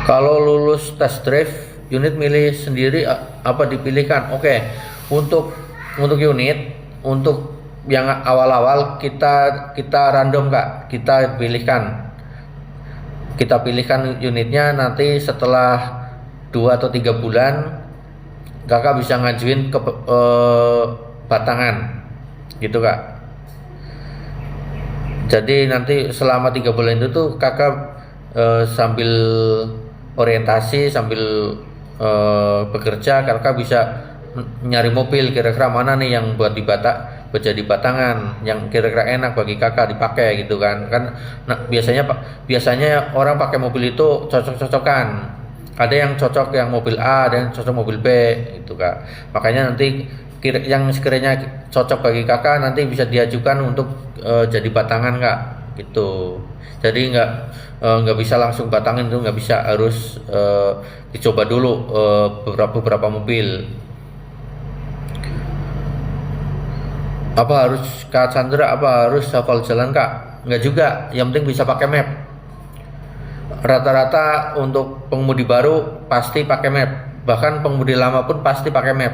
Kalau lulus test drive, unit milih sendiri apa dipilihkan? Oke, untuk unit, untuk yang awal-awal kita random Kak, kita pilihkan unitnya. Nanti setelah 2 atau 3 bulan Kakak bisa ngajuin ke batangan gitu Kak. Jadi nanti selama 3 bulan itu tuh Kakak sambil orientasi, sambil bekerja, Kakak bisa nyari mobil kira-kira mana nih yang buat jadi batangan, yang kira-kira enak bagi Kakak dipakai gitu kan. Nah, biasanya orang pakai mobil itu cocok-cocokan. Ada yang cocok yang mobil A, ada yang cocok mobil B gitu Kak. Makanya nanti yang sekiranya cocok bagi Kakak nanti bisa diajukan untuk jadi batangan Kak gitu. Jadi nggak bisa langsung batangin, itu nggak bisa, harus dicoba dulu beberapa mobil. Apa harus Kak Chandra harus hafal jalan Kak? Nggak juga, yang penting bisa pakai map. Rata-rata untuk pengemudi baru pasti pakai map, bahkan pengemudi lama pun pasti pakai map.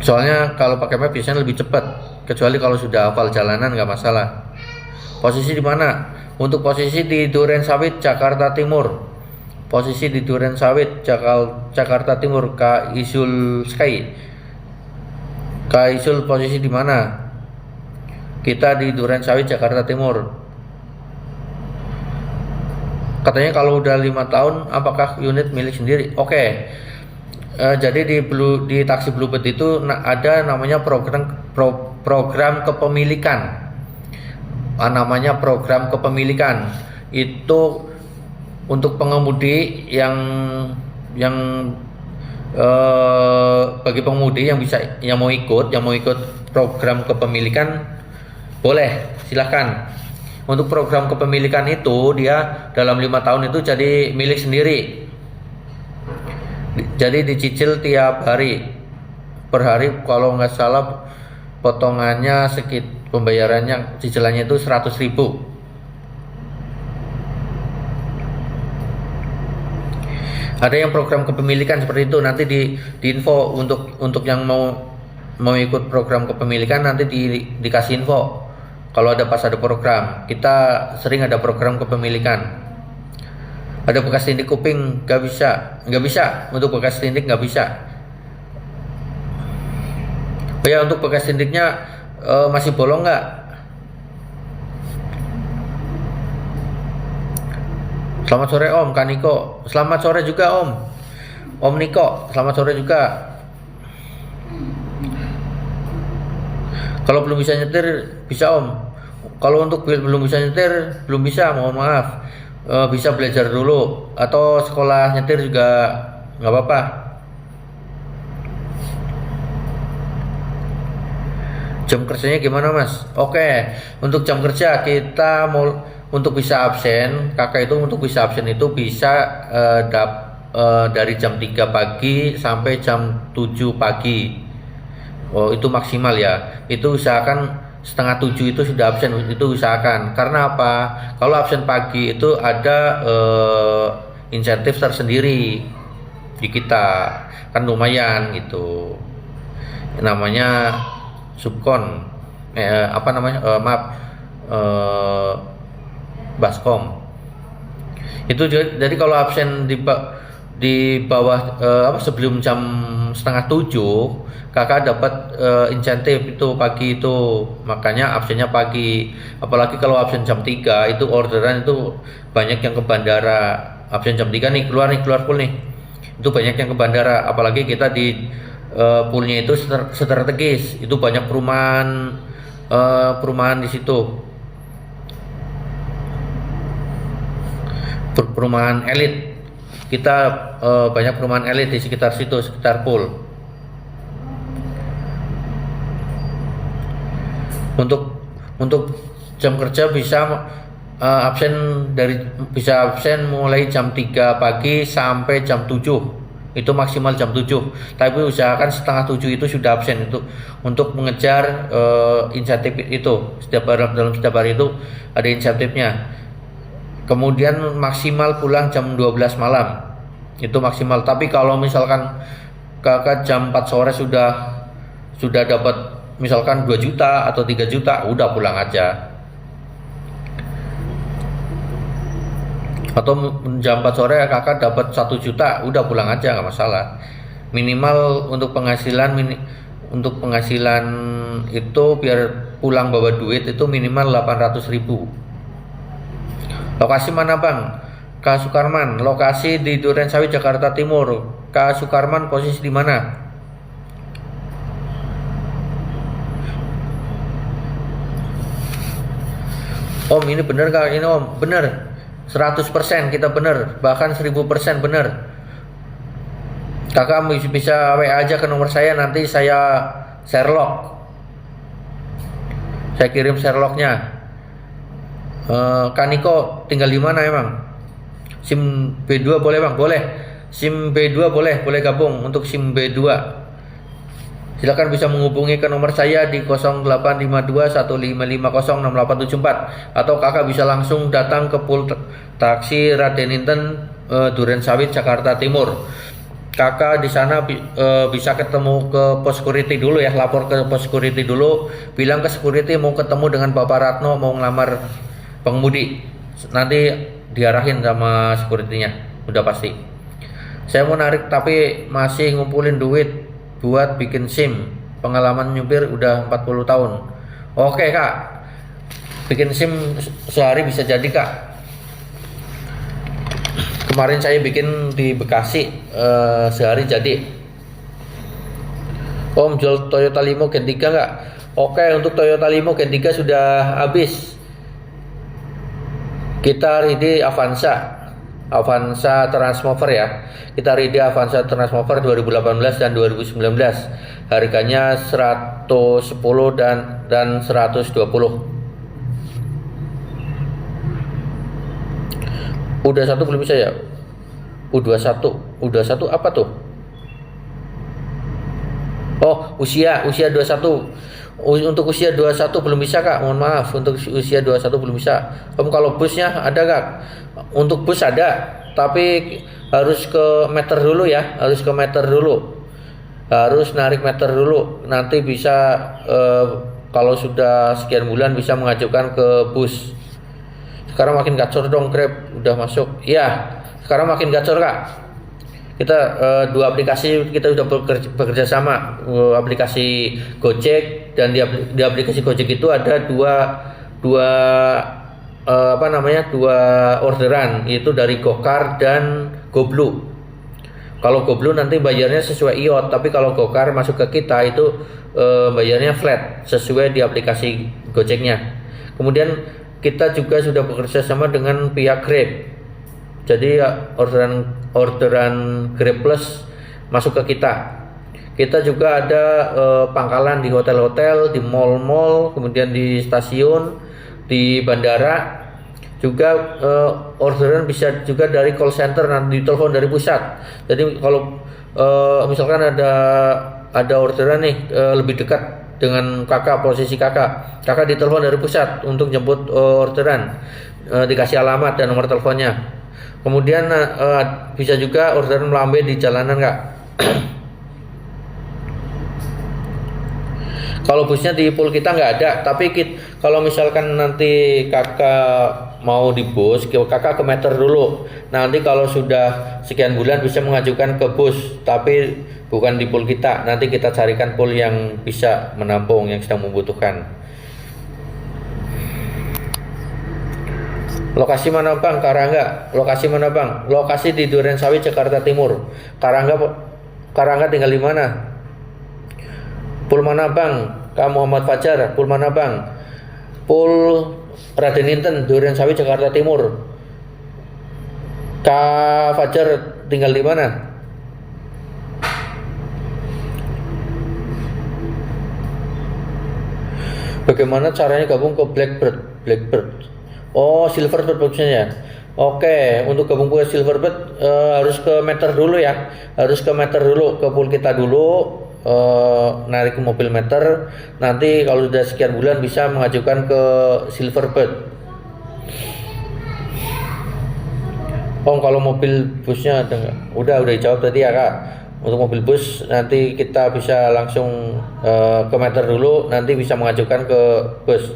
Soalnya kalau pakai map biasanya lebih cepat, kecuali kalau sudah hafal jalanan nggak masalah. Posisi di mana? Untuk posisi di Duren Sawit, Jakarta Timur. Posisi di Duren Sawit, Jakarta Timur, Kak Isul Sky. Kak Isul posisi di mana? Kita di Duren Sawit, Jakarta Timur. Katanya kalau udah 5 tahun apakah unit milik sendiri? Oke. Jadi di taksi Bluebird itu ada namanya program kepemilikan. Namanya program kepemilikan. Itu untuk pengemudi yang bagi pengemudi yang mau ikut program kepemilikan, boleh, silahkan. Untuk program kepemilikan itu dia dalam 5 tahun itu jadi milik sendiri. Jadi dicicil tiap hari, per hari kalau nggak salah potongannya pembayarannya cicilannya itu 100.000. Ada yang program kepemilikan seperti itu, nanti di info untuk yang mau ikut program kepemilikan, nanti dikasih info. Kalau pas ada program, kita sering ada program kepemilikan. Ada bekas tindik kuping, nggak bisa. Untuk bekas tindik nggak bisa. Oh ya, untuk bekas tindiknya masih bolong nggak? Selamat sore Om, Kak Niko. Selamat sore juga Om Niko. Selamat sore juga. Kalau belum bisa nyetir bisa Om. Kalau untuk belum bisa nyetir belum bisa, mohon maaf. Bisa belajar dulu atau sekolah nyetir juga nggak apa-apa. Jam kerjanya gimana Mas? Oke, untuk jam kerja kita mau untuk bisa absen, Kakak itu untuk bisa absen itu bisa dari jam 3 pagi sampai jam 7 pagi. Oh, itu maksimal ya. Itu usahakan setengah 7 itu sudah absen, itu usahakan. Karena apa? Kalau absen pagi itu ada insentif tersendiri di kita, kan lumayan gitu. Namanya subkon, baskom. Itu jadi kalau absen di bawah sebelum jam setengah 7 Kakak dapat insentif itu pagi itu, makanya absennya pagi. Apalagi kalau absen jam 3 itu orderan itu banyak yang ke bandara. Absen jam 3 nih keluar pool nih, itu banyak yang ke bandara. Apalagi kita di poolnya itu strategis, itu banyak perumahan di situ, perumahan elit. Kita banyak perumahan elit di sekitar situ, sekitar pool. Untuk jam kerja bisa absen mulai jam 3 pagi sampai jam 7. Itu maksimal jam 7. Tapi usahakan setengah 7 itu sudah absen itu untuk mengejar insentif itu. Dalam setiap hari itu ada insentifnya. Kemudian maksimal pulang jam 12 malam. Itu maksimal. Tapi kalau misalkan kakak jam 4 sore sudah dapat misalkan 2 juta atau 3 juta, udah pulang aja. Atau jam 4 sore kakak dapat 1 juta, udah pulang aja, nggak masalah. Minimal untuk penghasilan itu biar pulang bawa duit itu minimal 800.000. Lokasi mana bang? Kak Sukarman. Lokasi di Durensawit Jakarta Timur. Kak Sukarman posisi di mana? Om ini bener kak, ini om bener 100% kita bener, bahkan 1000% bener. Kakak bisa WA aja ke nomor saya, nanti saya Sherlock, saya kirim Sherlocknya. Kaniko tinggal di mana emang? SIM B2 boleh bang? Boleh. SIM B2 boleh gabung untuk SIM B2. Silakan bisa menghubungi ke nomor saya di 085215506874 atau kakak bisa langsung datang ke pool taksi Raden Inten Durensawit Jakarta Timur. Kakak di sana bisa ketemu ke pos security dulu ya, lapor ke pos security dulu, bilang ke security mau ketemu dengan Bapak Ratno, mau ngelamar pengemudi. Nanti diarahin sama security-nya, udah pasti. Saya mau narik tapi masih ngumpulin duit buat bikin SIM. Pengalaman nyupir udah 40 tahun. Oke kak, bikin SIM sehari bisa jadi kak. Kemarin saya bikin di Bekasi, sehari jadi. Om jual Toyota Limo Gen 3 nggak? Oke, untuk Toyota Limo Gen 3 sudah habis. Kita ready Avanza Transmover ya. Kita ready Avanza Transmover 2018 dan 2019. Harganya 110 dan 120. Udah satu belum bisa ya? Udah satu apa tuh? Oh, usia 21. Untuk usia 21 belum bisa kak, mohon maaf, untuk usia 21 belum bisa. Kalau busnya ada kak? Untuk bus ada, tapi harus ke meter dulu ya, harus narik meter dulu. Nanti bisa kalau sudah sekian bulan bisa mengajukan ke bus. Sekarang makin gacor dong Grab, udah masuk. Iya, sekarang makin gacor kak. Kita dua aplikasi kita udah bekerja sama, aplikasi Gojek, dan di aplikasi Gojek itu ada dua orderan, yaitu dari Gokar dan Goblu. Kalau Goblu nanti bayarnya sesuai IOT, tapi kalau Gokar masuk ke kita itu bayarnya flat sesuai di aplikasi Gojeknya. Kemudian kita juga sudah bekerja sama dengan pihak Grab. Jadi orderan Grab Plus masuk ke kita. Kita juga ada pangkalan di hotel-hotel, di mall-mall, kemudian di stasiun, di bandara. Juga orderan bisa juga dari call center, nanti ditelepon dari pusat. Jadi kalau misalkan ada orderan nih lebih dekat dengan kakak, posisi kakak ditelepon dari pusat untuk jemput orderan, dikasih alamat dan nomor teleponnya. Kemudian bisa juga orderan melambai di jalanan kak. Kalau busnya di pool kita nggak ada, tapi kalau misalkan nanti kakak mau di bus, kakak ke meter dulu. Nanti kalau sudah sekian bulan bisa mengajukan ke bus, tapi bukan di pool kita. Nanti kita carikan pool yang bisa menampung, yang sedang membutuhkan. Lokasi mana bang? Karangga. Lokasi mana bang? Lokasi di Durensawit Jakarta Timur. Karangga tinggal di mana? Pool mana bang? Kak Muhammad Fajar. Pool mana bang? Pool Raden Inten Durensawit Jakarta Timur. Kak Fajar tinggal di mana? Bagaimana caranya gabung ke Blackbird? Oh, Silverbird maksudnya. Oke, untuk gabung ke Silverbird harus ke meter dulu ya. Harus ke meter dulu, ke pool kita dulu, narik ke mobil meter. Nanti kalau sudah sekian bulan bisa mengajukan ke Silverbird. Oh, kalau mobil busnya ada nggak? Udah dijawab tadi ya kak. Untuk mobil bus nanti kita bisa langsung ke meter dulu, nanti bisa mengajukan ke bus.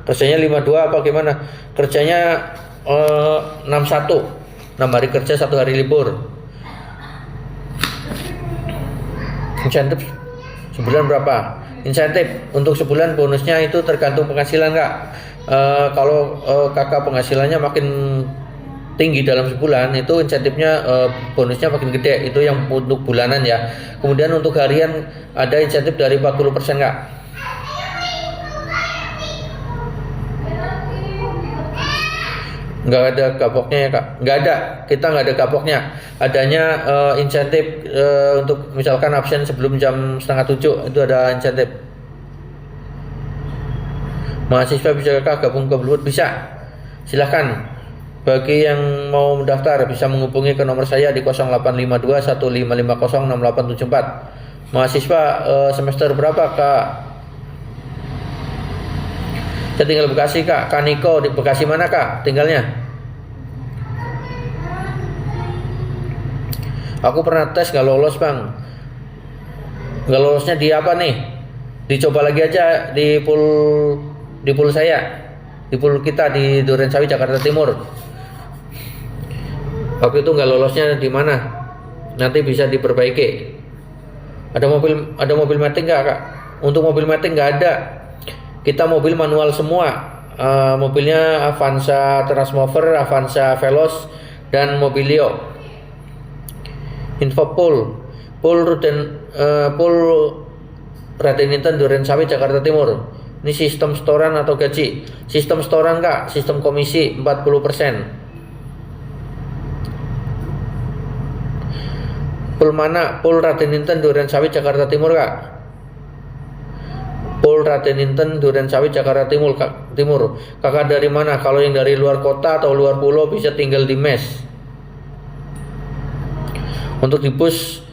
Kerjanya 52 apa gimana? Kerjanya 61, 6 hari kerja, 1 hari libur. Insentif sebulan berapa? Insentif untuk sebulan bonusnya itu tergantung penghasilan kak. Kalau kakak penghasilannya makin tinggi dalam sebulan, itu insentifnya bonusnya makin gede. Itu yang untuk bulanan ya. Kemudian untuk harian ada insentif dari 40% kak. Nggak ada kapoknya ya kak? Nggak ada, kita nggak ada kapoknya. Adanya insentif untuk misalkan absen sebelum jam 6:30 itu ada insentif. Mahasiswa bisa kak gabung ke Bluebird? Bisa, silahkan. Bagi yang mau mendaftar bisa menghubungi ke nomor saya di 0852 1550 6874. Mahasiswa semester berapa kak? Saya tinggal Bekasi kak. Kaniko di Bekasi mana kak tinggalnya? Aku pernah tes gak lolos bang. Gak lolosnya di apa nih? Dicoba lagi aja di pool saya, di pool kita di Durensawi Jakarta Timur. Waktu itu nggak lolosnya di mana? Nanti bisa diperbaiki. Ada mobil matic nggak kak? Untuk mobil matic nggak ada. Kita mobil manual semua. Mobilnya Avanza Transmover, Avanza Veloz, dan Mobilio. Info pool Raden Inten Durensawi Jakarta Timur. Ini sistem setoran atau gaji? Sistem setoran kak, sistem komisi 40%. Pool mana? Pool Raden Inten Durensawi Jakarta Timur kak. Pool Raden Inten Durensawi Jakarta Timur kak. Kakak dari mana? Kalau yang dari luar kota atau luar pulau bisa tinggal di mes. Untuk di bus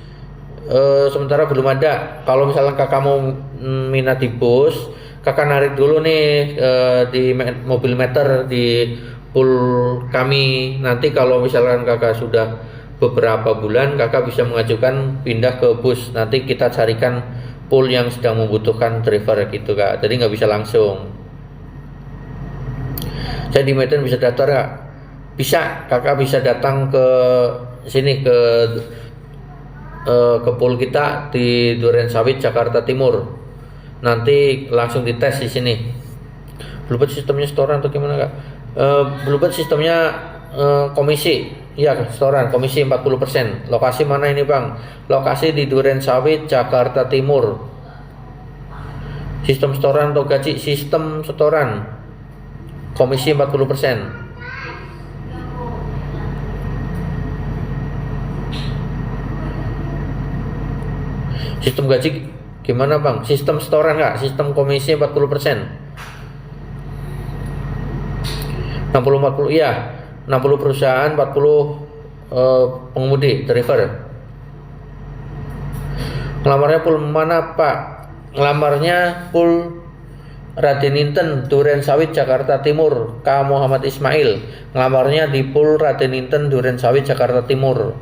sementara belum ada. Kalau misalnya kakak mau minat di bus, kakak narik dulu nih di mobil meter di pool kami. Nanti kalau misalkan kakak sudah beberapa bulan, kakak bisa mengajukan pindah ke bus. Nanti kita carikan pool yang sedang membutuhkan driver gitu kak. Jadi nggak bisa langsung. Saya di Medan bisa daftar kak? Bisa, kakak bisa datang ke sini ke pool kita di Durensawi Jakarta Timur. Nanti langsung dites di sini. Bluebird sistemnya setoran atau gimana kak? Bluebird sistemnya komisi. Iya, setoran komisi 40%. Lokasi mana ini bang? Lokasi di Durensawi Jakarta Timur. Sistem setoran atau gaji? Sistem setoran. Komisi 40%. Sistem gaji gimana bang? Sistem setoran kak? Sistem komisi 40%. 60-40 iya. 60 perusahaan, 40 pengemudi, driver. Ngelamarnya pool mana pak? Ngelamarnya pool Raden Inten Durensawi Jakarta Timur, K. Muhammad Ismail. Ngelamarnya di pool Raden Inten Durensawi Jakarta Timur.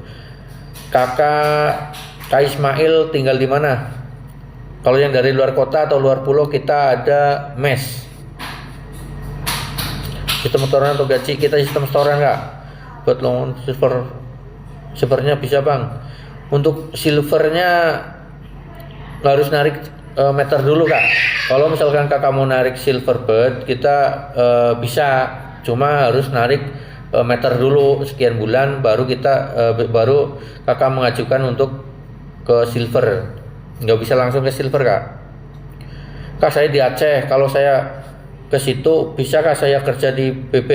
Kakak K. Ismail tinggal di mana? Kalau yang dari luar kota atau luar pulau kita ada mes. Sistem setoran atau gaji? Kita sistem setoran kak. Buat long silvernya bisa bang. Untuk silvernya harus narik meter dulu kak. Kalau misalkan kakak mau narik silverbird kita bisa, cuma harus narik meter dulu sekian bulan baru kita baru kakak mengajukan untuk ke silver. Nggak bisa langsung ke silver kak. Kak saya di Aceh, kalau saya ke situ bisakah saya kerja di BB?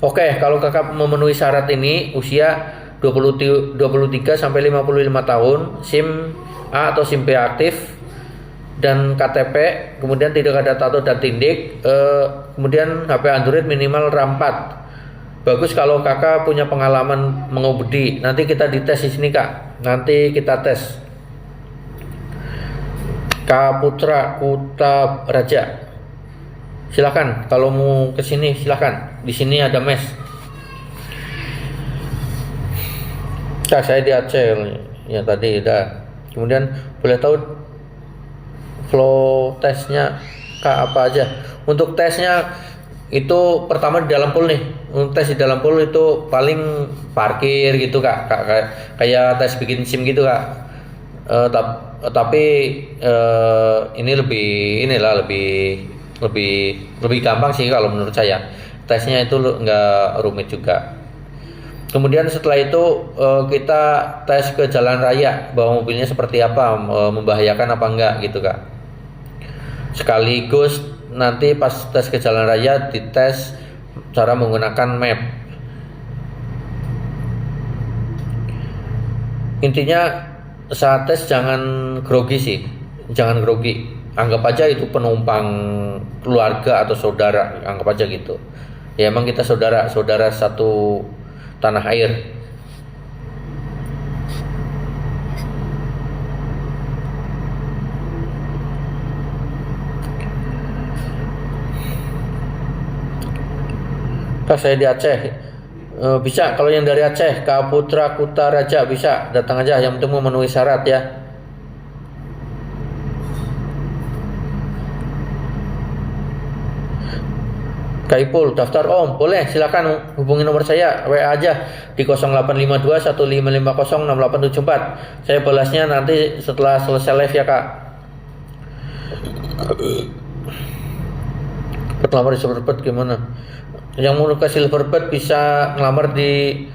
Oke, kalau kakak memenuhi syarat ini, usia 23 sampai 55 tahun, SIM A atau SIM B aktif dan KTP, kemudian tidak ada tato dan tindik, kemudian HP Android minimal RAM 4. Bagus kalau kakak punya pengalaman mengemudi. Nanti kita dites di sini kak. Nanti kita tes. Kak Putra Kuta Raja. Silakan kalau mau ke sini silakan. Di sini ada mes. Kak, saya di Aceh ya tadi dah. Kemudian boleh tahu flow tesnya Kak apa aja? Untuk tesnya itu pertama di dalam pool nih. Untuk tes di dalam pool itu paling parkir gitu Kak. Kayak tes bikin SIM gitu Kak. Tapi ini lebih gampang sih kalau menurut saya. Tesnya itu nggak rumit juga. Kemudian setelah itu kita tes ke jalan raya bahwa mobilnya seperti apa, membahayakan apa enggak gitu Kak. Sekaligus nanti pas tes ke jalan raya dites cara menggunakan map. Intinya saat tes jangan grogi sih, jangan grogi. Anggap aja itu penumpang keluarga atau saudara, anggap aja gitu. Ya emang kita saudara satu tanah air. Kak, saya di Aceh. Bisa kalau yang dari Aceh, Kak Putra Kutaraja bisa datang aja, yang penting memenuhi syarat ya. Kak Ipul daftar Om, boleh silakan hubungi nomor saya WA aja di 0852 1550 6874. Saya balasnya nanti setelah selesai live ya Kak. Ngelamar di Silverbird gimana? Yang mau ke Silverbird bisa ngelamar di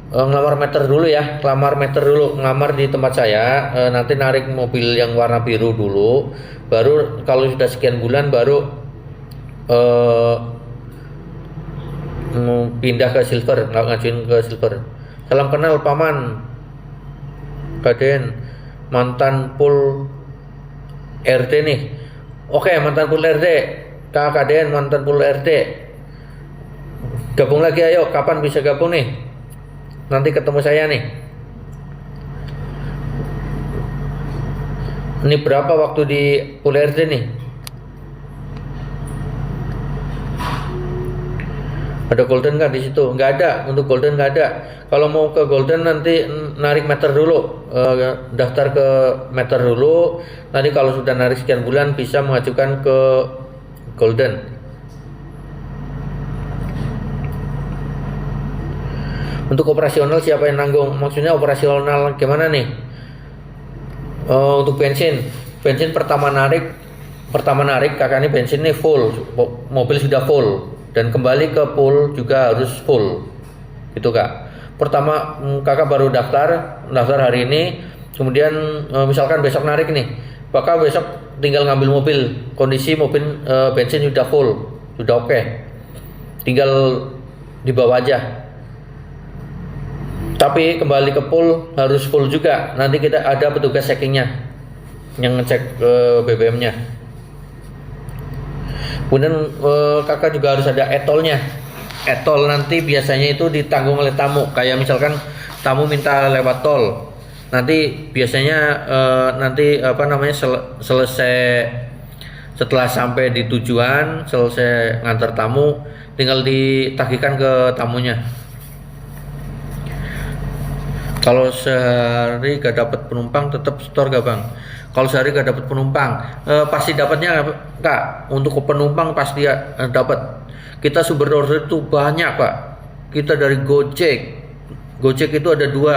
ngelamar meter dulu ya, ngelamar di tempat saya. Nanti narik mobil yang warna biru dulu, baru kalau sudah sekian bulan baru pindah ke silver, ngajuin ke silver. Salam kenal Paman Kaden, mantan pool RT nih. Oke, mantan pool RT Kak Kaden, mantan pool RT, gabung lagi ayo. Kapan bisa gabung nih? Nanti ketemu saya nih. Ini berapa waktu di pool RT nih? Ada golden nggak di situ? Nggak ada, untuk golden nggak ada. Kalau mau ke golden nanti narik meter dulu, daftar ke meter dulu. Nanti kalau sudah narik sekian bulan bisa mengajukan ke golden. Untuk operasional siapa yang nanggung? Maksudnya operasional gimana nih? Untuk bensin pertama narik kakak ini bensin nih full, mobil sudah full. Dan kembali ke pool juga harus full gitu Kak. Pertama kakak baru daftar hari ini, kemudian misalkan besok narik nih, bakal besok tinggal ngambil mobil, kondisi mobil bensin sudah full, sudah oke, tinggal dibawa aja. Tapi kembali ke pool harus full juga, nanti kita ada petugas checkingnya yang ngecek BBM-nya. Kemudian kakak juga harus ada etolnya. Etol nanti biasanya itu ditanggung oleh tamu. Kayak misalkan tamu minta lewat tol, nanti biasanya selesai setelah sampai di tujuan, selesai ngantar tamu, tinggal ditagihkan ke tamunya. Kalau sehari gak dapat penumpang tetap store gak Bang? Kalau sehari gak dapat penumpang, pasti dapatnya Kak. Untuk penumpang pasti dapat. Kita sumber order itu banyak Pak. Kita dari Gojek itu ada dua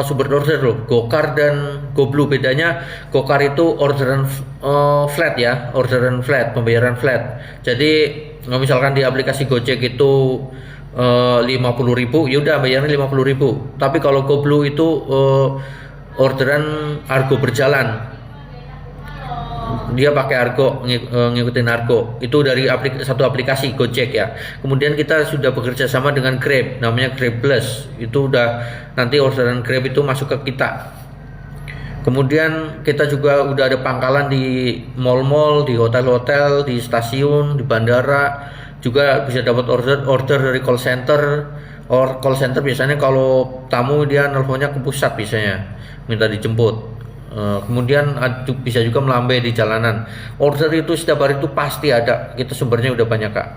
sumber order loh, Gokar dan GoBlue. Bedanya Gokar itu orderan flat ya, pembayaran flat. Jadi misalkan di aplikasi Gojek itu 50.000, ya udah bayarnya 50.000. Tapi kalau GoBlue itu orderan argo berjalan, dia pakai argo, ngikutin argo. Itu dari satu aplikasi Gojek ya. Kemudian kita sudah bekerja sama dengan Grab, namanya Grab Plus. Itu udah nanti orderan Grab itu masuk ke kita. Kemudian kita juga udah ada pangkalan di mall-mall, di hotel-hotel, di stasiun, di bandara. Juga bisa dapat order dari call center. Call center biasanya kalau tamu dia nelponnya ke pusat, biasanya minta dijemput. Kemudian bisa juga melambai di jalanan. Order itu setiap hari itu pasti ada. Kita sumbernya udah banyak Kak.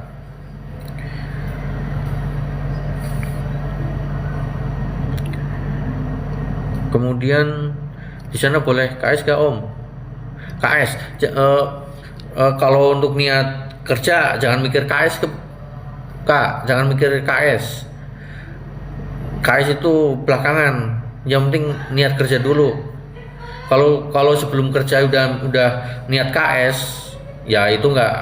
Kemudian di sana boleh KS gak Om? KS. Kalau untuk niat kerja jangan mikir KS Kak, jangan mikir KS. KS itu belakangan. Yang penting niat kerja dulu. Kalau sebelum kerja udah niat KS, ya itu nggak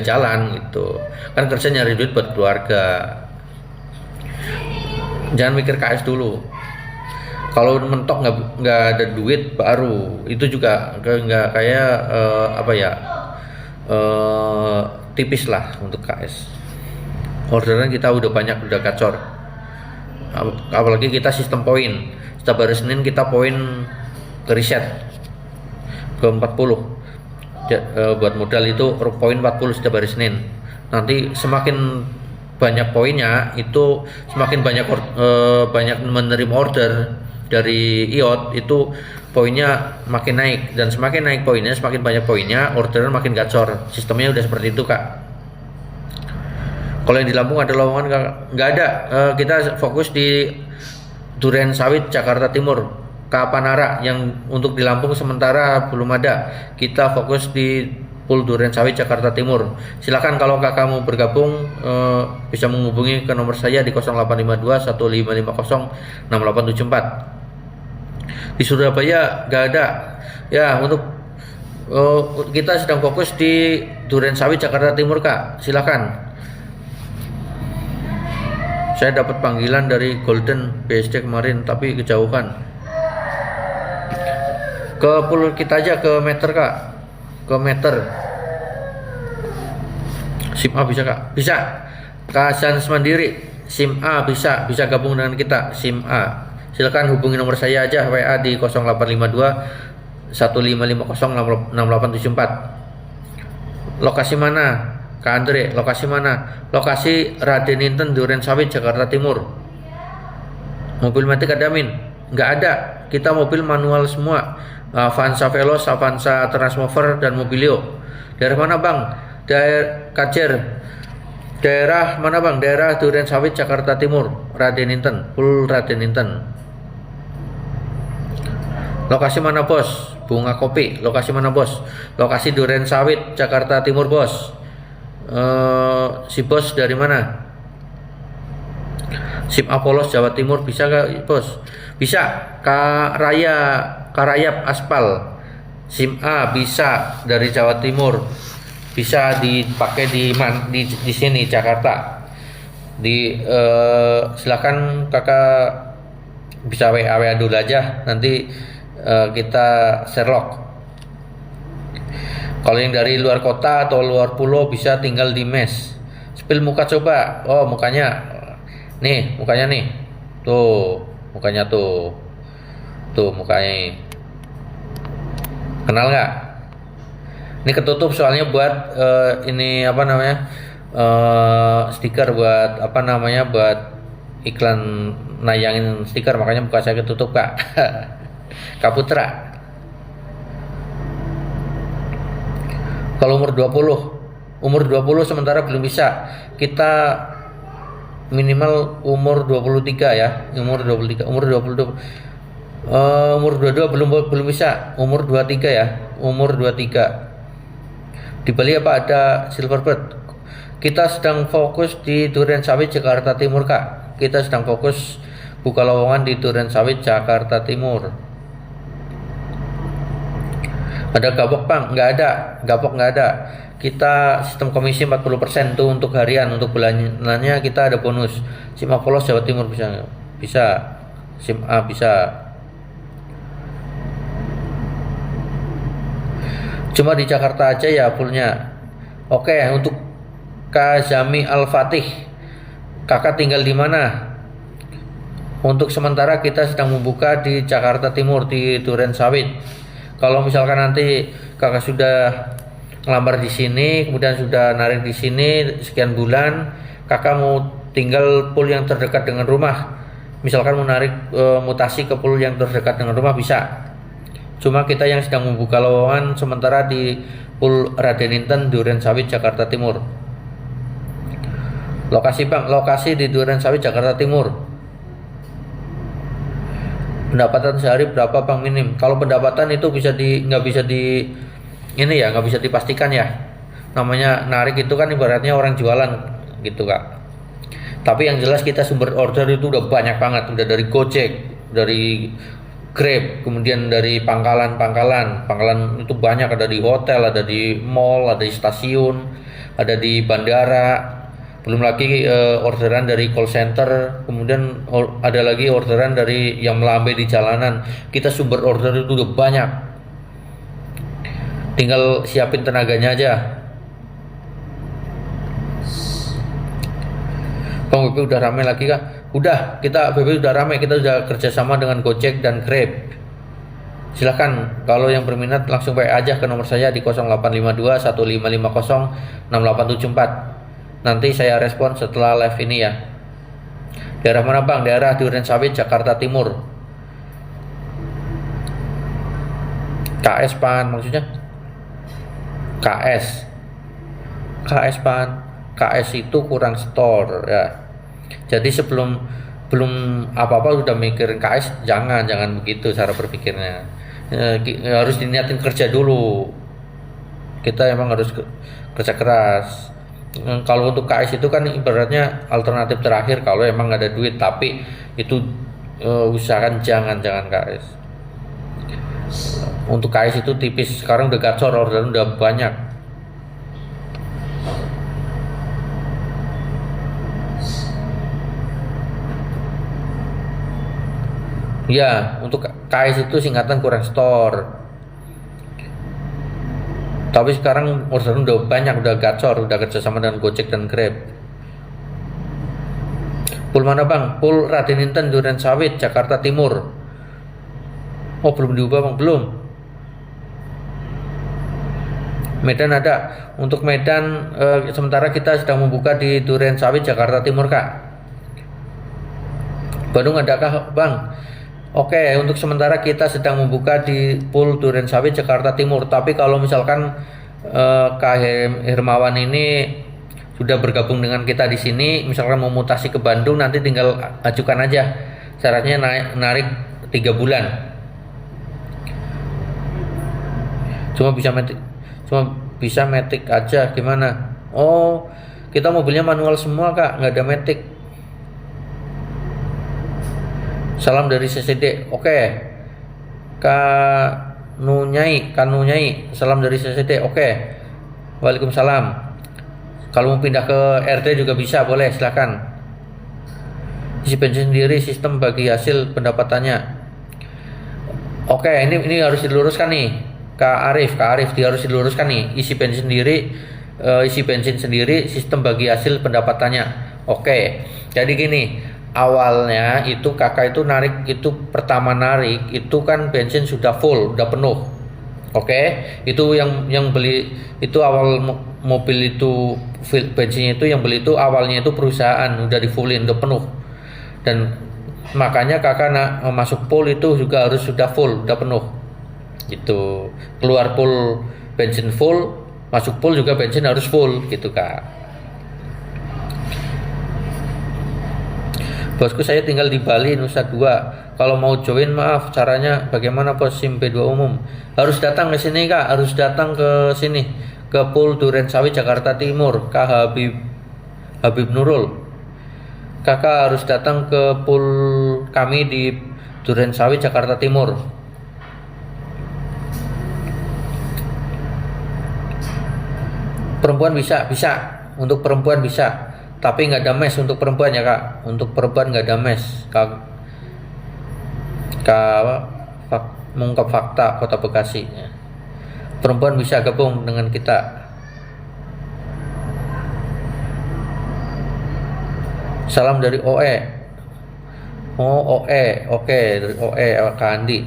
jalan gitu. Kan kerja nyari duit buat keluarga. Jangan mikir KS dulu. Kalau mentok nggak ada duit baru itu juga nggak kayak tipis lah untuk KS. Orderan kita udah banyak, udah gacor. Apalagi kita sistem poin. Setiap hari Senin kita poin ke reset ke 40. Buat modal itu poin 40 setiap hari Senin. Nanti semakin banyak poinnya itu semakin banyak menerima order dari IOT itu poinnya makin naik, dan semakin naik poinnya, semakin banyak poinnya, orderan makin gacor. Sistemnya udah seperti itu Kak. Kalau yang di Lampung ada lowongan nggak ada. Kita fokus di Duren Sawit Jakarta Timur, Kapanara. Yang untuk di Lampung sementara belum ada. Kita fokus di Pool Duren Sawit Jakarta Timur. Silakan kalau kakak mau bergabung bisa menghubungi ke nomor saya di 0852 1550 6874. Di Surabaya nggak ada. Ya, untuk kita sedang fokus di Duren Sawit Jakarta Timur Kak. Silakan. Saya dapat panggilan dari Golden BSD kemarin tapi kejauhan. Ke pool kita aja, ke meter Kak. Ke meter. SIM A bisa Kak? Bisa. Kasan Mandiri SIM A bisa gabung dengan kita SIM A. Silakan hubungi nomor saya aja WA di 0852 1550 6874. Lokasi mana? Kak Andre, lokasi mana? Lokasi Raden Inten Duren Sawit Jakarta Timur. Mobil matic ada Min? Nggak ada. Kita mobil manual semua. Avanza Veloz, Avanza Transmover dan Mobilio. Daerah mana Bang? Daerah Kajer. Daerah mana Bang? Daerah Duren Sawit Jakarta Timur. Raden Inten, full Raden Inten. Lokasi mana Bos? Bunga Kopi. Lokasi mana Bos? Lokasi Duren Sawit Jakarta Timur Bos. Si Bos dari mana? SIM Apolos Jawa Timur bisa gak Bos? Bisa. Karayap Aspal SIM A bisa dari Jawa Timur. Bisa dipakai di sini Jakarta. Silakan kakak bisa WA dulu aja, nanti kita Sherlock. Kalau yang dari luar kota atau luar pulau bisa tinggal di mes. Spill muka coba. Oh, mukanya nih. Tuh, mukanya tuh. Tuh mukanya. Kenal nggak? Ini ketutup soalnya buat stiker buat buat iklan nayangin stiker, makanya muka saya ketutup Kak. Kak Putra. Kalau umur 20 sementara belum bisa. Kita minimal umur 23 ya. Umur 22 belum bisa. Umur 23 ya. Umur 23. Di Bali apa ada Silverbird? Kita sedang fokus di Duren Sawit Jakarta Timur Kak. Kita sedang fokus buka lowongan di Duren Sawit Jakarta Timur. Ada gapok Bang? Nggak ada. Gapok nggak ada. Kita sistem komisi 40% tuh untuk harian. Untuk bulanannya kita ada bonus. SIM A Polos Jawa Timur bisa? Bisa. SIM A bisa. Cuma di Jakarta aja ya fullnya. Oke, untuk Kak Zami Al-Fatih, kakak tinggal di mana? Untuk sementara kita sedang membuka di Jakarta Timur, di Duren Sawit. Kalau misalkan nanti kakak sudah ngelamar di sini, kemudian sudah narik di sini sekian bulan, kakak mau tinggal pool yang terdekat dengan rumah. Misalkan mau narik mutasi ke pool yang terdekat dengan rumah bisa. Cuma kita yang sedang membuka lowongan sementara di pool Raden Inten Duren Sawit Jakarta Timur. Lokasi Bang, lokasi di Duren Sawit Jakarta Timur. Pendapatan sehari berapa bang minim? Kalau pendapatan itu nggak bisa di ini ya, nggak bisa dipastikan ya. Namanya narik itu kan ibaratnya orang jualan gitu kak. Tapi yang jelas kita sumber order itu udah banyak banget, udah dari Gojek, dari Grab, kemudian dari pangkalan itu banyak, ada di hotel, ada di mall, ada di stasiun, ada di bandara. Belum lagi orderan dari call center, kemudian ada lagi orderan dari yang melambai di jalanan. Kita sumber order itu udah banyak, tinggal siapin tenaganya aja. Bang, BP udah ramai lagi kak? Udah, BP udah ramai, kita udah kerjasama dengan Gojek dan Grab. Silahkan kalau yang berminat langsung WA aja ke nomor saya di 0852 1550 6874. Nanti saya respon setelah live ini ya. Daerah mana bang? Daerah Durensawit, Jakarta Timur. KS pan maksudnya? KS pan. KS itu kurang store ya. Jadi belum apa-apa udah mikirin KS, jangan begitu cara berpikirnya. Harus diniatin kerja dulu. Kita emang harus kerja keras. Kalau untuk KS itu kan ibaratnya alternatif terakhir kalau emang nggak ada duit, tapi itu usahakan jangan KS. Untuk KS itu tipis, sekarang udah gacor, order udah banyak. Ya, untuk KS itu singkatan kurang store. Tapi sekarang order udah banyak, udah gacor, udah kerjasama dengan Gojek dan Grab. Pool mana bang? Pool Raden Inten, Durensawit, Jakarta Timur. Oh belum diubah bang, belum. Medan ada. Untuk Medan sementara kita sedang membuka di Durensawit, Jakarta Timur kak. Bandung adakah bang? Oke, untuk sementara kita sedang membuka di Pool Durensawit, Jakarta Timur. Tapi kalau misalkan Kak Hermawan ini sudah bergabung dengan kita di sini, misalkan mau mutasi ke Bandung, nanti tinggal ajukan aja. Syaratnya narik 3 bulan. Cuma bisa metik aja gimana? Oh, kita mobilnya manual semua kak, nggak ada metik. Salam dari CCD. Oke. Kanunyai, salam dari CCD. Oke. Waalaikumsalam. Kalau mau pindah ke RT juga bisa, boleh, silakan. Isi bensin sendiri, sistem bagi hasil pendapatannya. Oke, ini harus diluruskan nih. Kak Arif, dia harus diluruskan nih. Isi bensin sendiri, sistem bagi hasil pendapatannya. Oke. Jadi gini, awalnya itu kakak itu narik, itu pertama narik itu kan bensin sudah full, udah penuh. Oke, itu yang beli itu awal mobil itu bensinnya itu yang beli itu awalnya itu perusahaan udah di fullin, udah penuh. Dan makanya kakak masuk pool itu juga harus sudah full, udah penuh. Gitu. Keluar pool bensin full, masuk pool juga bensin harus full gitu kak. Bosku saya tinggal di Bali, Nusa Dua. Kalau mau join maaf, caranya bagaimana bos? SIM B2 umum. Harus datang ke sini kak, harus datang ke sini, ke Pool Durensawit Jakarta Timur, Kak Habib Nurul. Kakak harus datang ke pool kami di Durensawit Jakarta Timur. Perempuan bisa, untuk perempuan bisa. Tapi nggak ada mes untuk perempuan ya kak. Untuk perempuan nggak ada mes. Mengungkap fakta Kota Bekasi. Ya. Perempuan bisa gabung dengan kita. Salam dari OE. Oh OE, oke dari OE Kak Andi.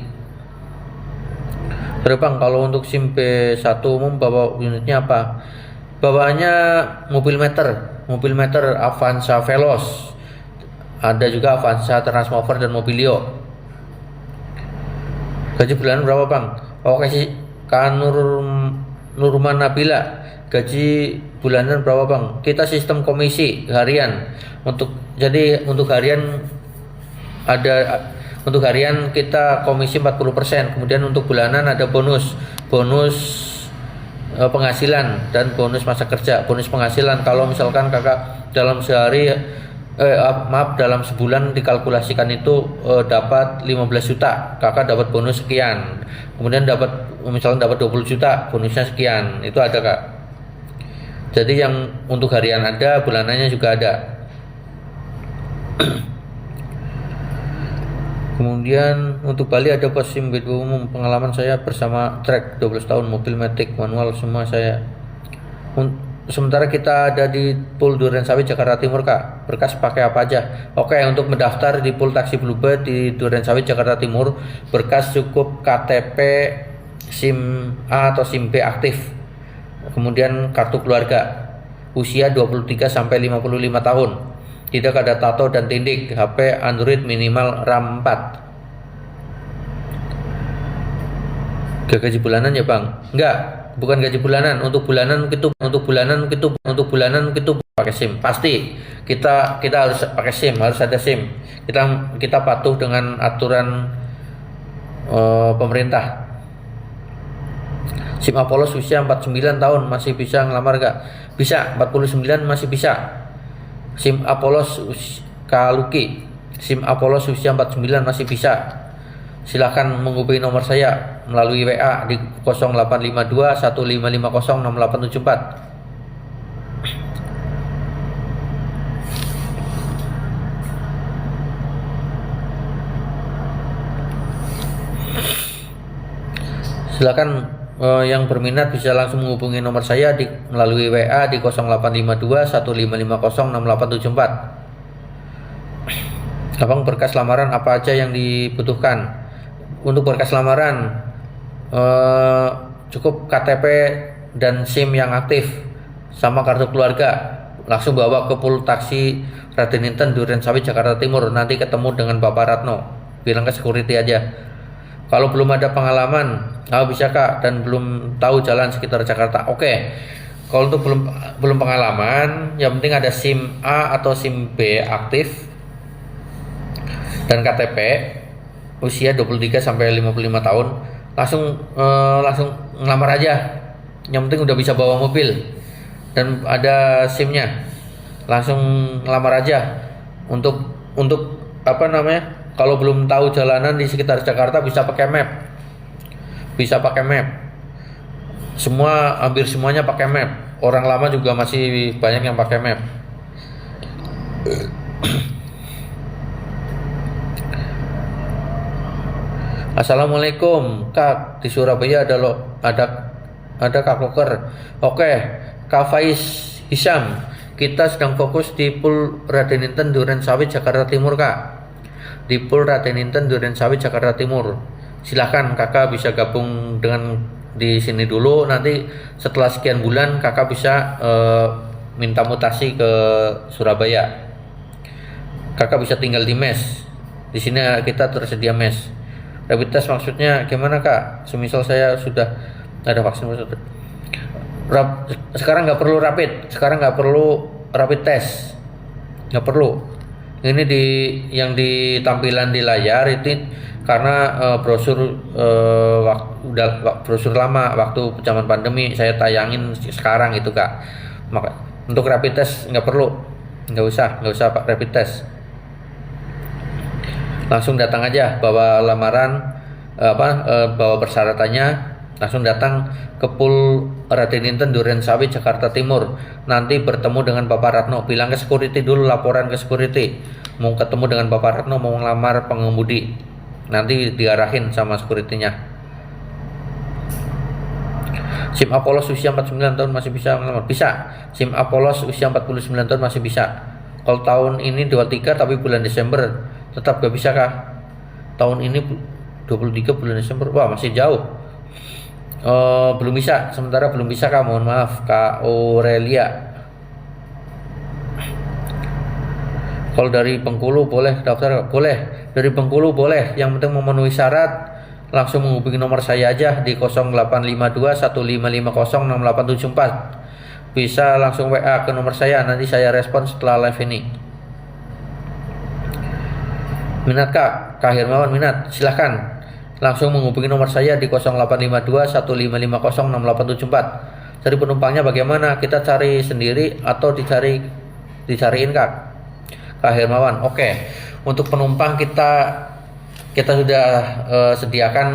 Terus bang, kalau untuk SIM B1 umum bawa unitnya apa? Bawaannya mobil meter Avanza Veloz, ada juga Avanza Transmover dan Mobilio. Gaji bulanan berapa bang? Kasih Kak Nurman Nabila, gaji bulanan berapa bang? Kita sistem komisi harian. Untuk harian ada Untuk harian kita komisi 40%. Kemudian untuk bulanan ada bonus penghasilan dan bonus masa kerja. Bonus penghasilan kalau misalkan kakak dalam sehari dalam sebulan dikalkulasikan itu dapat 15 juta, kakak dapat bonus sekian. Kemudian misalnya dapat 20 juta, bonusnya sekian. Itu ada kak. Jadi yang untuk harian ada, bulanannya juga ada. Kemudian untuk Bali ada pos SIM B2 umum. Pengalaman saya bersama Trek 12 tahun, mobil matic manual semua saya. Sementara kita ada di Pool Durensawit Jakarta Timur kak. Berkas pakai apa aja? Oke, untuk mendaftar di Pool Taksi Bluebird di Durensawit Jakarta Timur, berkas cukup KTP, SIM A atau SIM B aktif. Kemudian kartu keluarga. Usia 23 sampai 55 tahun. Tidak ada tato dan tindik. HP Android minimal RAM 4. Gaji bulanan ya bang? Enggak, bukan gaji bulanan. Untuk bulanan itu pakai SIM. Pasti kita harus pakai SIM, harus ada SIM. Kita patuh dengan aturan pemerintah. SIM Apollos usia 49 tahun masih bisa ngelamar gak? Bisa, 49 masih bisa. SIM Apollos Kaluki, SIM Apollos usia 49 masih bisa. Silahkan menghubungi nomor saya melalui WA di 0852 1550 6874. Silakan yang berminat bisa langsung menghubungi nomor saya melalui WA di 0852 1550 6874. Abang, berkas lamaran apa aja yang dibutuhkan? Untuk berkas lamaran cukup KTP dan SIM yang aktif sama kartu keluarga. Langsung bawa ke Pool Taksi Raden Inten Durensawit Jakarta Timur. Nanti ketemu dengan Bapak Ratno. Bilang ke security aja. Kalau belum ada pengalaman, bisa kak, dan belum tahu jalan sekitar Jakarta. Oke. Kalau untuk belum pengalaman, yang penting ada SIM A atau SIM B aktif dan KTP, usia 23 sampai 55 tahun. Langsung ngelamar aja. Yang penting udah bisa bawa mobil dan ada SIM-nya. Langsung ngelamar aja. Untuk apa namanya? Kalau belum tahu jalanan di sekitar Jakarta bisa pakai map. Hampir semuanya pakai map. Orang lama juga masih banyak yang pakai map. Assalamualaikum kak, di Surabaya ada Kak Loker. Oke, Kak Faiz Hisam, kita sedang fokus di Pool Raden Inten Durensawit Jakarta Timur kak. Di Pool Raden Inten Durensawit Jakarta Timur. Silahkan kakak bisa gabung di sini dulu. Nanti setelah sekian bulan kakak bisa minta mutasi ke Surabaya. Kakak bisa tinggal di mes. Di sini kita tersedia mes. Rapid test maksudnya gimana kak? Semisal saya sudah ada vaksin maksudnya. Sekarang nggak perlu rapid test. Nggak perlu. Ini yang di tampilan di layar itu karena brosur brosur lama waktu zaman pandemi saya tayangin sekarang itu kak. Maka untuk rapid test nggak usah pak rapid test. Langsung datang aja bawa lamaran bawa persyaratannya, langsung datang ke Pool Raden Inten Durensawit Jakarta Timur. Nanti bertemu dengan Bapak Ratno. Bilang ke security dulu, laporan ke security mau ketemu dengan Bapak Ratno, mau ngelamar pengemudi. Nanti diarahin sama security-nya. SIM Apollos usia 49 tahun masih bisa ngelamar? Bisa. SIM Apollos usia 49 tahun masih bisa. Kalau tahun ini 23 tapi bulan Desember tetap gak bisa kah? Tahun ini 23 bulan Desember, wah masih jauh. Belum bisa, sementara belum bisa kak, mohon maaf Kak Aurelia. Kalau dari Bengkulu boleh daftar? Boleh, dari Bengkulu boleh, yang penting memenuhi syarat. Langsung menghubungi nomor saya aja di 0852 1550 6874. Bisa langsung WA ke nomor saya, nanti saya respon setelah live ini. Minat Kak Hermawan minat, silahkan langsung menghubungi nomor saya di 0852 1550 6874. Cari penumpangnya bagaimana? Kita cari sendiri atau dicariin Kak Hermawan. Oke. Untuk penumpang kita sudah sediakan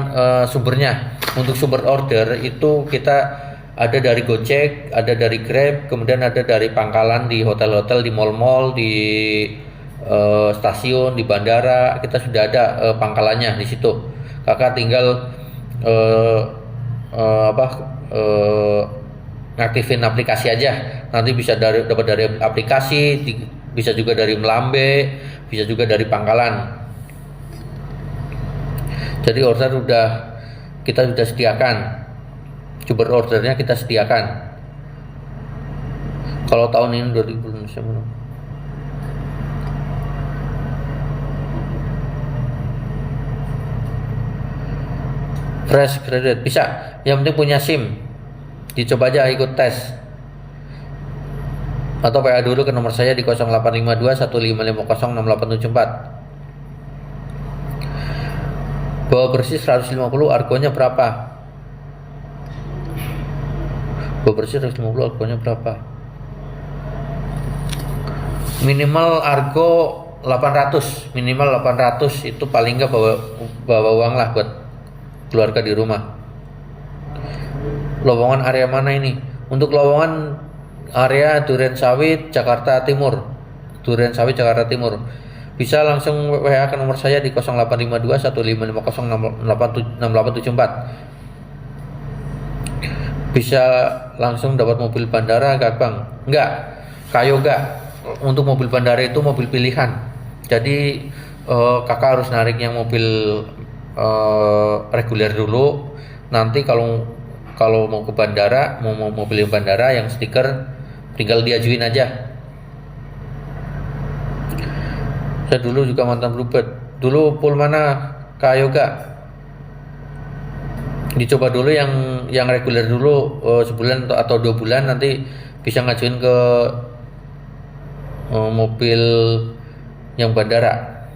sumbernya. Untuk sumber order itu kita ada dari Gojek, ada dari Grab, kemudian ada dari pangkalan di hotel-hotel, di mal-mal, di stasiun, di bandara. Kita sudah ada pangkalannya di situ. Kakak tinggal ngaktifin aplikasi aja. Nanti bisa dapat dari aplikasi, bisa juga dari Melambe, bisa juga dari pangkalan. Jadi order kita sudah sediakan. Sumber ordernya kita sediakan. Kalau tahun ini 2020 fresh graduate bisa, yang penting punya SIM. Dicoba aja ikut tes atau PA dulu ke nomor saya di 0852 1550 6874. Bawa bersih 150, argonya berapa? Bawa bersih 150, argonya berapa? Minimal argo 800, minimal 800 itu paling nggak bawa uang lah buat keluarga di rumah. Lowongan area mana ini? Untuk lowongan area Duren Sawit, Jakarta Timur. Duren Sawit, Jakarta Timur. Bisa langsung WA ke nomor saya di 0852 1550 6874. Bisa langsung dapat mobil bandara gak Bang? Enggak, Kayoga. Untuk mobil bandara itu mobil pilihan. Jadi kakak harus narik yang mobil reguler dulu. Nanti kalau mau ke bandara, mau mobil bandara yang stiker, tinggal diajuin aja. Saya dulu juga mantan Bluebird. Dulu pool mana Kayoga? Dicoba dulu yang reguler dulu sebulan atau 2 bulan, nanti bisa ngajuin ke mobil yang bandara.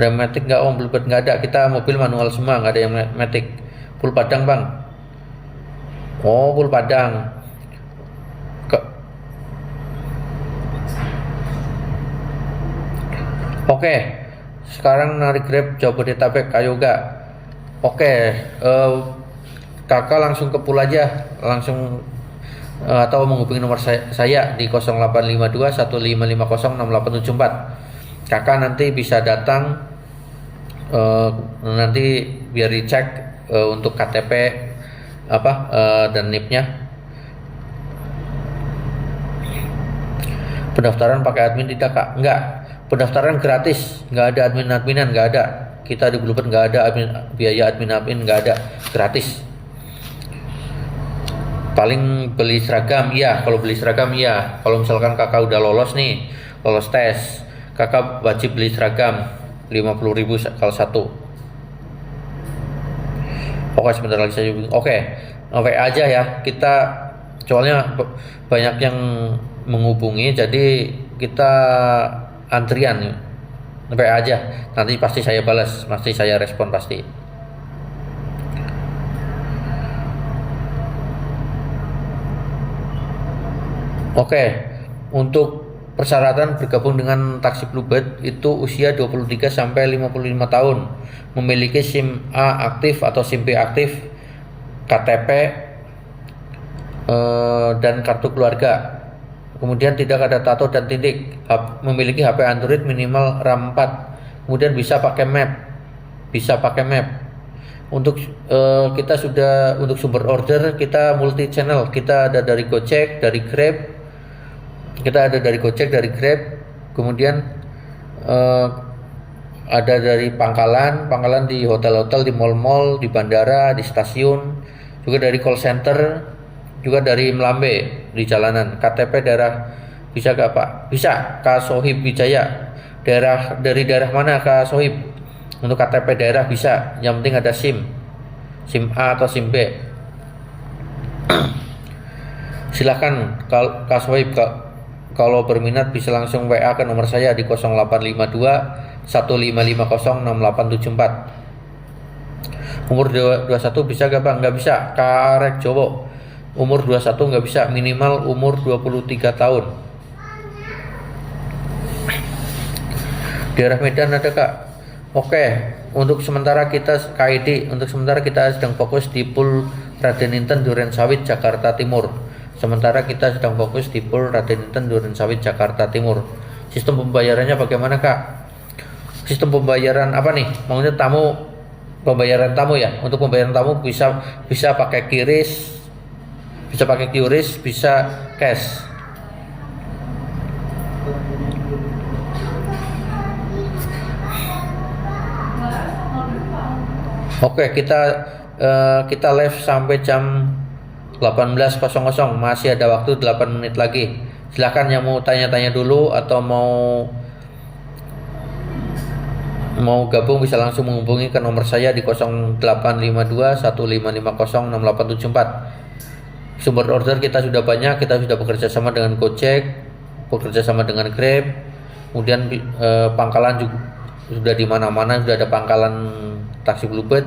Ada matic nggak Om? Bluebird nggak ada. Kita mobil manual semua, nggak ada yang matic. Full Padang Bang. Oh, full Padang. Oke. Sekarang narik Grab Jabodetabek Kayoga. Oke. Kakak langsung ke pool aja, langsung atau menghubungi nomor saya di 0852 1550 6874. Kakak nanti bisa datang, nanti biar dicek untuk KTP dan NIP-nya. Pendaftaran pakai admin tidak Kak? Enggak, pendaftaran gratis, nggak ada adminan, nggak ada. Kita di Bluebird nggak ada biaya admin, nggak ada, gratis. Paling beli seragam, iya. Kalau beli seragam, iya. Kalau misalkan kakak udah lolos tes, kakak wajib beli seragam 50.000 kalau satu. Oke, sebentar lagi saya. Oke, WA aja ya. Kita soalnya banyak yang menghubungi, jadi kita antrian. WA aja. Nanti pasti saya balas, pasti saya respon pasti. Oke, untuk persyaratan bergabung dengan taksi Bluebird itu usia 23 sampai 55 tahun, memiliki SIM A aktif atau SIM B aktif, KTP dan kartu keluarga. Kemudian tidak ada tato dan titik, memiliki HP Android minimal RAM 4. Kemudian bisa pakai map. Untuk kita sudah untuk sumber order kita multi channel. Kita ada dari Gojek, dari Grab. Kemudian ada dari pangkalan di hotel-hotel, di mal-mal, di bandara, di stasiun, juga dari call center, juga dari Melambe di jalanan. KTP daerah bisa gak Pak? Bisa, Kak Sohib Wijaya. Dari daerah mana Kak Sohib? Untuk KTP daerah bisa, yang penting ada SIM A atau SIM B. Silahkan Kak Sohib kalau berminat bisa langsung WA ke nomor saya di 0852 1550 6874. Umur 21 bisa gak Bang? Nggak bisa, karek Jowo. Umur 21 nggak bisa, minimal umur 23 tahun. Daerah Medan ada Kak? Oke, untuk sementara kita KID, untuk sementara kita sedang fokus di Pool Raden Inten Duren Sawit Jakarta Timur. Sementara kita sedang fokus di Pool Raden Inten Duren Sawit Jakarta Timur. Sistem pembayarannya bagaimana Kak? Sistem pembayaran apa nih? Maksudnya pembayaran tamu ya. Untuk pembayaran tamu bisa pakai QRIS, bisa cash. Oke, kita live sampai jam 18.00, masih ada waktu 8 menit lagi. Silahkan yang mau tanya-tanya dulu atau mau gabung bisa langsung menghubungi ke nomor saya di 0852 1550 6874. Sumber order kita sudah banyak, kita sudah bekerja sama dengan Gojek, bekerja sama dengan Grab, kemudian pangkalan juga sudah di mana-mana, sudah ada pangkalan taksi Bluebird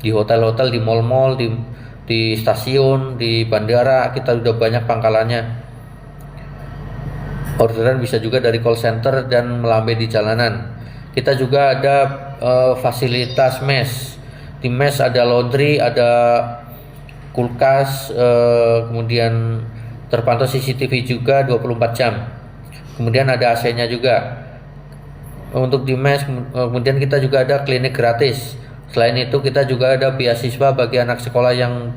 di hotel-hotel, di mall-mall, di stasiun, di bandara, kita sudah banyak pangkalannya. Orderan bisa juga dari call center dan melambai di jalanan. Kita juga ada fasilitas mes. Di mes ada laundry, ada kulkas, kemudian terpantau CCTV juga 24 jam. Kemudian ada AC-nya juga. Untuk di mes, kemudian kita juga ada klinik gratis. Selain itu kita juga ada beasiswa bagi anak sekolah yang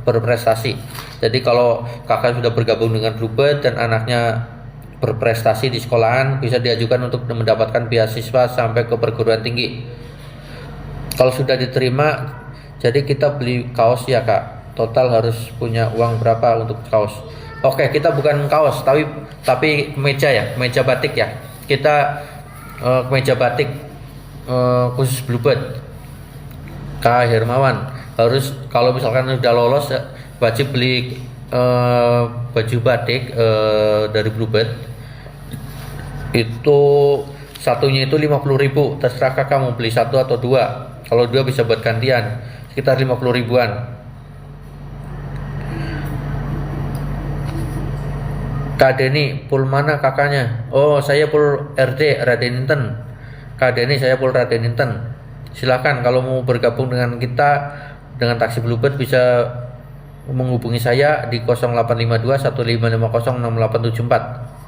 berprestasi. Jadi kalau kakak sudah bergabung dengan Bluebird dan anaknya berprestasi di sekolahan, bisa diajukan untuk mendapatkan beasiswa sampai ke perguruan tinggi. Kalau sudah diterima, jadi kita beli kaos ya Kak. Total harus punya uang berapa untuk kaos? Oke, kita bukan kaos, tapi meja ya, meja batik ya. Kita meja batik khusus Bluebird. Kak Hermawan harus, kalau misalkan udah lolos wajib beli baju batik dari Bluebird. Itu satunya itu 50.000. Terserah kakak mau beli satu atau dua. Kalau dua bisa buat gantian, sekitar 50 ribuan. Kak Denny, pool mana kakaknya? Oh, saya pool RD Raden Inten. Kak Denny, saya pool Raden Inten. Silakan kalau mau bergabung dengan kita dengan taksi Bluebird bisa menghubungi saya di 0852 1550 6874.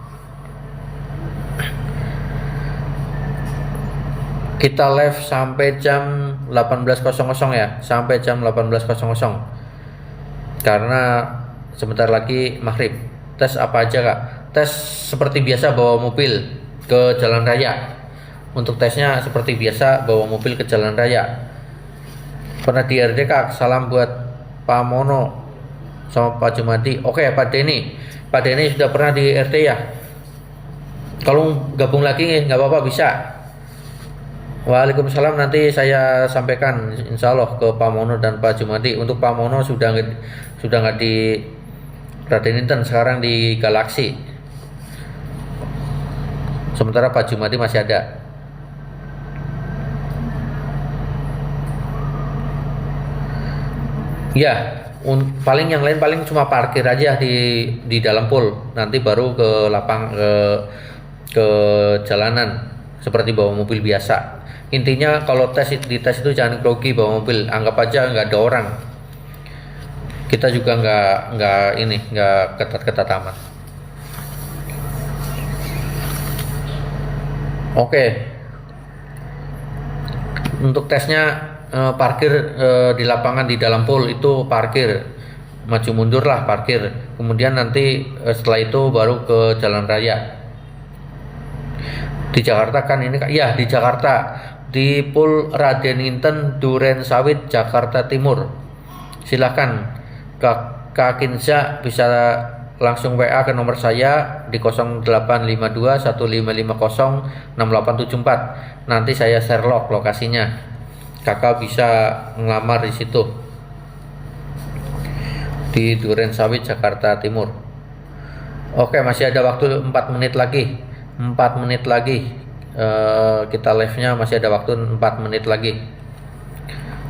Kita live sampai jam 18.00 ya, sampai jam 18.00. Karena sebentar lagi maghrib. Tes apa aja Kak? Tes seperti biasa bawa mobil ke jalan raya. Untuk tesnya seperti biasa bawa mobil ke jalan raya. Pernah di RD Kak? Salam buat Pak Mono sama Pak Jumadi. Oke Pak Denny. Pak Denny sudah pernah di RT ya? Kalau gabung lagi nggak apa-apa bisa. Waalaikumsalam, nanti saya sampaikan insya Allah ke Pak Mono dan Pak Jumadi. Untuk Pak Mono sudah nggak di Raden Inten, sekarang di Galaxy. Sementara Pak Jumadi masih ada. Ya, paling yang lain paling cuma parkir aja di dalam pool. Nanti baru ke ke jalanan seperti bawa mobil biasa. Intinya kalau di tes itu jangan grogi bawa mobil, anggap aja nggak ada orang. Kita juga nggak ketat-ketat amat. Oke. Untuk tesnya parkir di lapangan di dalam pool itu parkir, maju mundur lah parkir. Kemudian nanti setelah itu baru ke jalan raya. Di Jakarta kan ini ya, di Jakarta di Pool Raden Inten Duren Sawit Jakarta Timur. Silakan Kak Kinza bisa langsung WA ke nomor saya di 0852 1550 6874. Nanti saya share log lokasinya. Kakak bisa ngelamar di situ. Di Duren Sawit Jakarta Timur. Oke, masih ada waktu 4 menit lagi. 4 menit lagi. Kita live-nya masih ada waktu 4 menit lagi.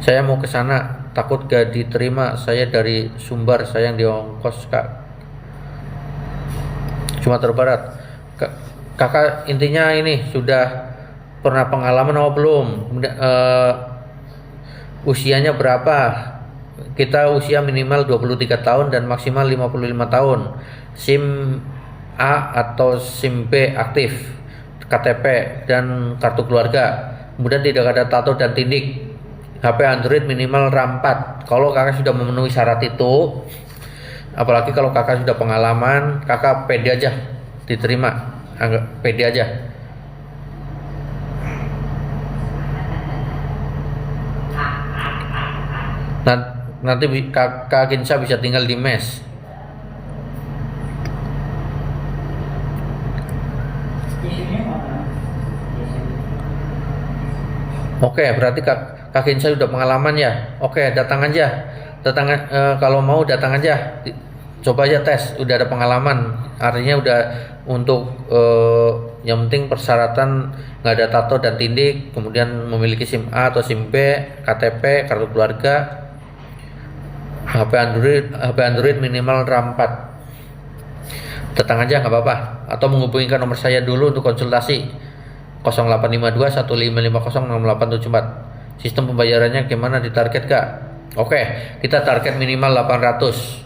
Saya mau ke sana, takut gak diterima. Saya dari Sumbar, saya yang di ongkos, Kak. Sumatera Barat. Kakak intinya ini sudah pernah pengalaman atau belum? Usianya berapa? Kita usia minimal 23 tahun dan maksimal 55 tahun. SIM A atau SIM B aktif, KTP dan kartu keluarga. Kemudian tidak ada tato dan tindik. HP Android minimal RAM 4. Kalau kakak sudah memenuhi syarat itu, apalagi kalau kakak sudah pengalaman, kakak pede aja diterima. Anggap pede aja. Nanti Kak Kinsa bisa tinggal di mes. Oke, berarti Kak Kinsa sudah pengalaman ya. Oke, datang aja. Kalau mau datang aja. Coba aja tes, udah ada pengalaman. Artinya udah untuk yang penting persyaratan nggak ada tato dan tindik, kemudian memiliki SIM A atau SIM B, KTP, kartu keluarga, HP Android minimal RAM 4. Datang aja nggak apa-apa, atau menghubungi nomor saya dulu untuk konsultasi 0852 1550 6874. Sistem pembayarannya gimana, ditarget Kak? Oke, kita target minimal 800.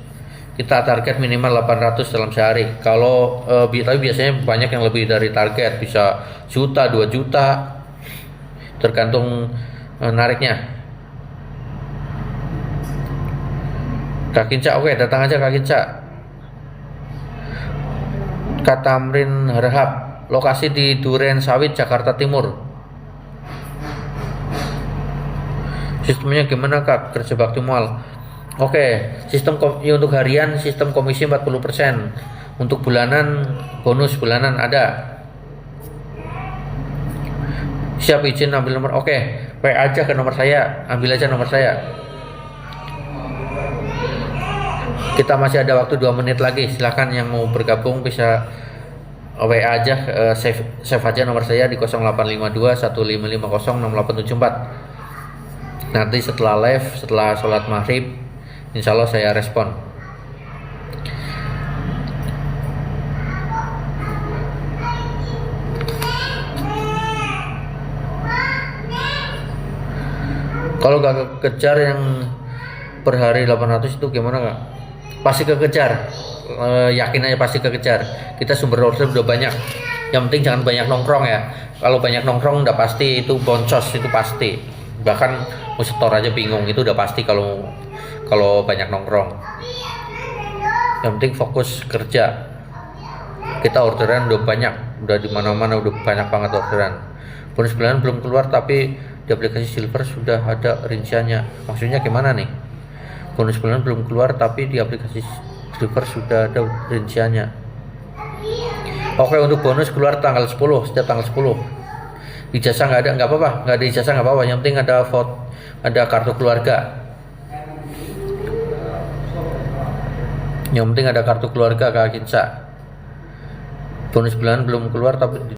Kita target minimal 800 dalam sehari. Tapi biasanya banyak yang lebih dari target, bisa juta, 2 juta, tergantung nariknya. Kak Kinca, oke, datang aja Kak Kinca. Kak Tamrin Harahap, lokasi di Duren Sawit, Jakarta Timur. Sistemnya gimana Kak, kerja bakti mual? Oke, sistem untuk harian sistem komisi 40%. Untuk bulanan, bonus bulanan ada. Siap izin ambil nomor. Oke, WA aja ke nomor saya, ambil aja nomor saya. Kita masih ada waktu 2 menit lagi. Silahkan yang mau bergabung bisa WA aja, save aja nomor saya di 0852 1550 6874. Nanti setelah live, setelah sholat maghrib, insya Allah saya respon. Kalau gak kejar yang per hari 800 itu gimana Kak? Pasti kekejar, yakin aja pasti kekejar. Kita sumber order udah banyak. Yang penting jangan banyak nongkrong ya. Kalau banyak nongkrong udah pasti itu boncos, itu pasti. Bahkan mau setor aja bingung, itu udah pasti kalau banyak nongkrong. Yang penting fokus kerja. Kita orderan udah banyak, udah di mana-mana udah banyak banget orderan. Bonus bulanan belum keluar tapi di aplikasi Silver sudah ada rinciannya. Maksudnya gimana nih? Bonus bulanan belum keluar tapi di aplikasi Silver sudah ada rinciannya. Oke, untuk bonus keluar tanggal 10, setiap tanggal 10. Ijazah nggak apa-apa, nggak ada ijazah nggak apa-apa. Yang penting ada ada kartu keluarga. Yang penting ada kartu keluarga Kak Kinsa. Bonus bulanan belum keluar tapi